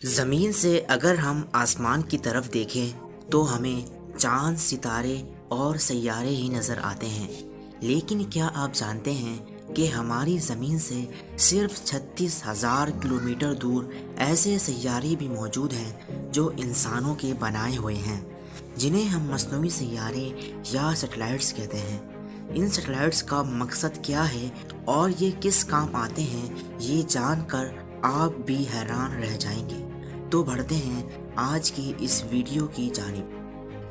زمین سے اگر ہم آسمان کی طرف دیکھیں تو ہمیں چاند، ستارے اور سیارے ہی نظر آتے ہیں، لیکن کیا آپ جانتے ہیں کہ ہماری زمین سے صرف 36,000 کلومیٹر دور ایسے سیارے بھی موجود ہیں جو انسانوں کے بنائے ہوئے ہیں، جنہیں ہم مصنوعی سیارے یا سیٹلائٹس کہتے ہیں۔ ان سیٹلائٹس کا مقصد کیا ہے اور یہ کس کام آتے ہیں، یہ جان کر آپ بھی حیران رہ جائیں گے۔ تو بڑھتے ہیں آج کی اس ویڈیو کی جانب۔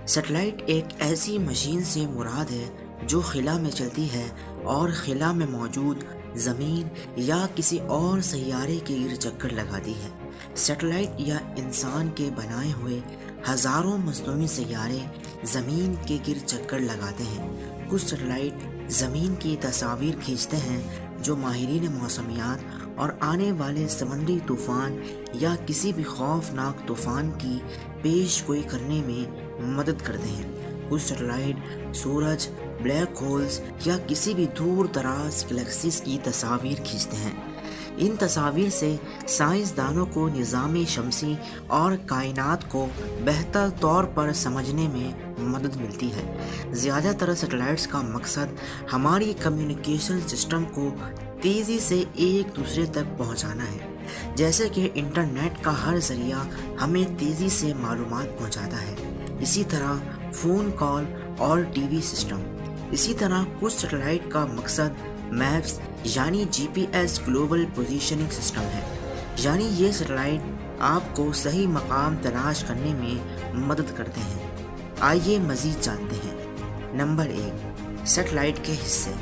سیٹلائٹ ایک ایسی مشین سے مراد ہے جو خلا میں چلتی ہے اور خلا میں موجود زمین یا کسی اور سیارے کے گرد چکر لگاتی ہے۔ سیٹلائٹ یا انسان کے بنائے ہوئے ہزاروں مصنوعی سیارے زمین کے گرد چکر لگاتے ہیں۔ کچھ سیٹلائٹ زمین کی تصاویر کھینچتے ہیں جو ماہرین موسمیات اور آنے والے سمندری طوفان یا کسی بھی خوفناک طوفان کی پیش گوئی کرنے میں مدد کرتے ہیں۔ کچھ سیٹلائٹ سورج، بلیک ہولز یا کسی بھی دور دراز گلیکسیز کی تصاویر کھینچتے ہیں۔ ان تصاویر سے سائنسدانوں کو نظام شمسی اور کائنات کو بہتر طور پر سمجھنے میں مدد ملتی ہے۔ زیادہ تر سیٹلائٹس کا مقصد ہماری کمیونیکیشن سسٹم کو تیزی سے ایک دوسرے تک پہنچانا ہے، جیسے کہ انٹرنیٹ کا ہر ذریعہ ہمیں تیزی سے معلومات پہنچاتا ہے، اسی طرح فون کال اور ٹی وی سسٹم۔ اسی طرح کچھ سیٹلائٹ کا مقصد میپس یعنی G P S global positioning system ہے، یعنی یہ سیٹلائٹ آپ کو صحیح مقام تلاش کرنے میں مدد کرتے ہیں۔ آئیے مزید جانتے ہیں۔ نمبر 1، سیٹلائٹ کے حصے۔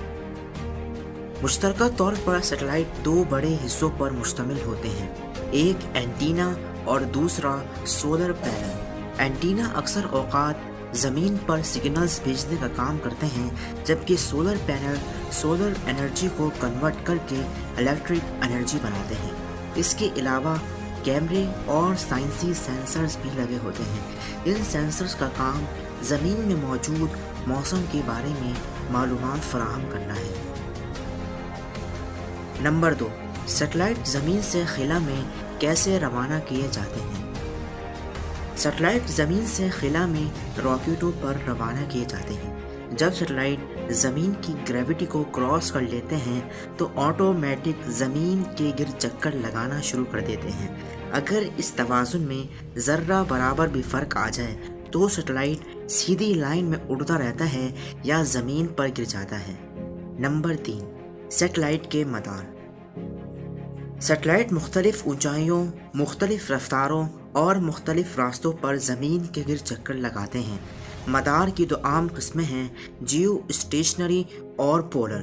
مشترکہ طور پر سیٹلائٹ دو بڑے حصوں پر مشتمل ہوتے ہیں، ایک اینٹینا اور دوسرا سولر پینل۔ اینٹینا اکثر اوقات زمین پر سگنلز بھیجنے کا کام کرتے ہیں، جبکہ سولر پینل سولر انرجی کو کنورٹ کر کے الیکٹرک انرجی بناتے ہیں۔ اس کے علاوہ کیمرے اور سائنسی سینسرز بھی لگے ہوتے ہیں۔ ان سینسرز کا کام زمین میں موجود موسم کے بارے میں معلومات فراہم کرنا ہے۔ نمبر 2، سیٹلائٹ زمین سے خلا میں کیسے روانہ کیے جاتے ہیں۔ سیٹلائٹ زمین سے خلا میں راکٹوں پر روانہ کیے جاتے ہیں۔ جب سیٹلائٹ زمین کی گریوٹی کو کراس کر لیتے ہیں تو آٹومیٹک زمین کے گرد چکر لگانا شروع کر دیتے ہیں۔ اگر اس توازن میں ذرہ برابر بھی فرق آ جائے تو سیٹلائٹ سیدھی لائن میں اڑتا رہتا ہے یا زمین پر گر جاتا ہے۔ نمبر 3، سیٹلائٹ کے مدار۔ سیٹلائٹ مختلف اونچائیوں، مختلف رفتاروں اور مختلف راستوں پر زمین کے گرد چکر لگاتے ہیں۔ مدار کی دو عام قسمیں ہیں، جیو اسٹیشنری اور پولر۔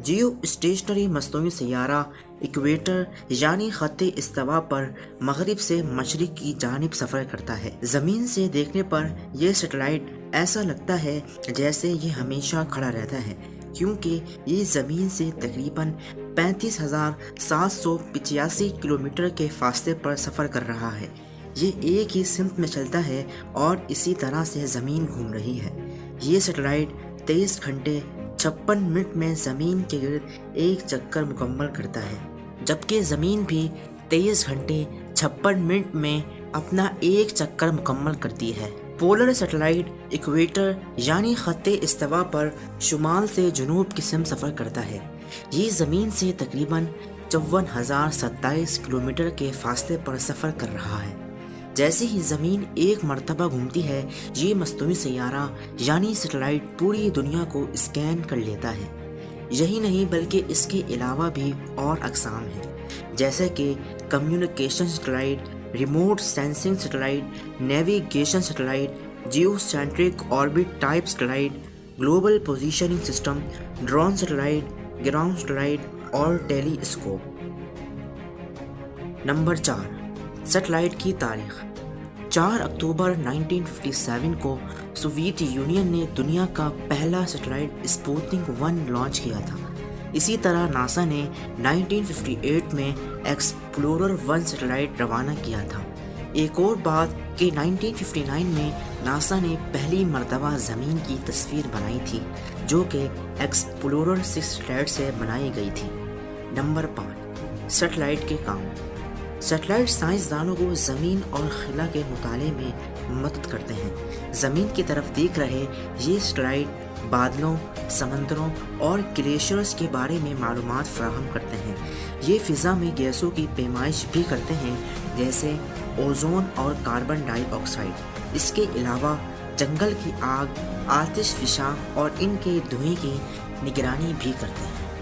جیو اسٹیشنری مصنوعی سیارہ ایکویٹر یعنی خط استوا پر مغرب سے مشرق کی جانب سفر کرتا ہے۔ زمین سے دیکھنے پر یہ سیٹلائٹ ایسا لگتا ہے جیسے یہ ہمیشہ کھڑا رہتا ہے، کیونکہ یہ زمین سے تقریباً 35,785 کلومیٹر کے فاصلے پر سفر کر رہا ہے۔ یہ ایک ہی سمت میں چلتا ہے اور اسی طرح سے زمین گھوم رہی ہے۔ یہ سیٹلائٹ 23 گھنٹے 56 منٹ میں زمین کے گرد ایک چکر مکمل کرتا ہے، جبکہ زمین بھی 23 گھنٹے 56 منٹ میں اپنا ایک چکر مکمل کرتی ہے۔ پولر سیٹلائٹ ایکویٹر یعنی خط استوا پر شمال سے جنوب کی سمت سفر کرتا ہے۔ یہ زمین سے تقریباً 54,027 کلومیٹر کے فاصلے پر سفر کر رہا ہے۔ جیسے ہی زمین ایک مرتبہ گھومتی ہے، یہ مصنوعی سیارہ یعنی سیٹلائٹ پوری دنیا کو اسکین کر لیتا ہے۔ یہی نہیں بلکہ اس کے علاوہ بھی اور اقسام ہیں، جیسے کہ communication satellite, remote sensing satellite, navigation satellite, geocentric orbit type satellite, global positioning system, drone satellite, ground satellite اور ٹیلی اسکوپ۔ نمبر 4، سیٹلائٹ کی تاریخ۔ 4 اکتوبر 1957 کو سوویت یونین نے دنیا کا پہلا سیٹلائٹ اسپوتنک 1 لانچ کیا تھا۔ اسی طرح ناسا نے 1958 میں ایکسپلورر 1 سیٹلائٹ روانہ کیا تھا۔ ایک اور بات کہ 1959 میں ناسا نے پہلی مرتبہ زمین کی تصویر بنائی تھی، جو کہ ایکسپلورر 6 سیٹلائٹ سے بنائی گئی تھی۔ نمبر 5، سیٹلائٹ کے کام۔ سیٹلائٹ سائنسدانوں کو زمین اور خلا کے مطالعے میں مدد کرتے ہیں۔ زمین کی طرف دیکھ رہے یہ سیٹلائٹ بادلوں، سمندروں اور گلیشیئرز کے بارے میں معلومات فراہم کرتے ہیں۔ یہ فضا میں گیسوں کی پیمائش بھی کرتے ہیں، جیسے اوزون اور کاربن ڈائی آکسائڈ۔ اس کے علاوہ جنگل کی آگ، آتش فشاں اور ان کے دھوئیں کی نگرانی بھی کرتے ہیں۔